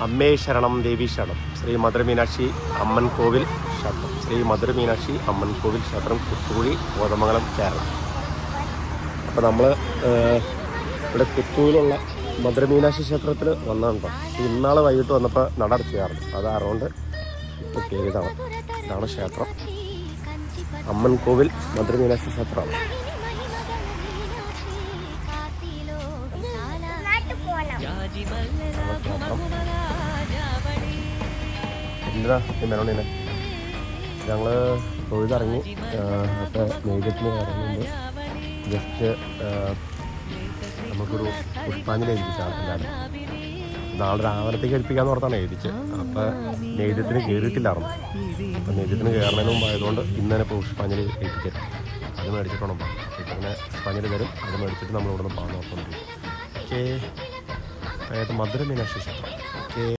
അമ്മേ ശരണം ദേവി ശരണം. ശ്രീ മധുരമീനാക്ഷി അമ്മൻ കോവിൽ ക്ഷേത്രം. ശ്രീ മധുരമീനാക്ഷി അമ്മൻ കോവിൽ ക്ഷേത്രം, കുത്തുകുഴി, കോതമംഗലം, കേരളം. അപ്പോൾ നമ്മൾ ഇവിടെ കുത്തൂരിലുള്ള മധുരമീനാക്ഷി ക്ഷേത്രത്തിൽ വന്നതുണ്ടോ. ഇന്നാളെ വൈകിട്ട് വന്നപ്പോൾ നട അടച്ചായിരുന്നു. അത് അറൗണ്ട് ഇപ്പോൾ കയറിയതാണ്. ഇതാണ് ക്ഷേത്രം, അമ്മൻ കോവിൽ മധുരമീനാക്ഷി ക്ഷേത്രമാണ്. എന്താ മെനോണിനെ ഞങ്ങൾ തൊഴുതിറങ്ങി. അപ്പോൾ നെയ്തത്തിന് ഇറങ്ങുമ്പോൾ ജസ്റ്റ് നമുക്കൊരു പുഷ്പാഞ്ജലി ഏൽപ്പിച്ചാണ് എല്ലാവരും. നാളെ രാവിലത്തേക്ക് ഏൽപ്പിക്കാമെന്ന് ഓർത്താണ് ഏൽപ്പിച്ചത്. അപ്പോൾ നെയ്തത്തിന് കയറിയിട്ടില്ലായിരുന്നു. അപ്പോൾ നെയ്തത്തിന് കയറുന്നതിന് മുമ്പ് ആയതുകൊണ്ട് ഇന്ന് തന്നെ പുഷ്പാഞ്ജലി ഏൽപ്പിച്ചത്. അത് മേടിച്ചിട്ട് വേണം പോകാം. ഇപ്പോൾ തന്നെ പുഷ്പാഞ്ജലി തരും. അത് മേടിച്ചിട്ട് നമ്മൾ ഇവിടെ നിന്ന് പോകാൻ നോക്കുന്നുണ്ട്. ഓക്കെ, അതായത് മധുരമീനാക്ഷി ക്ഷേത്രം.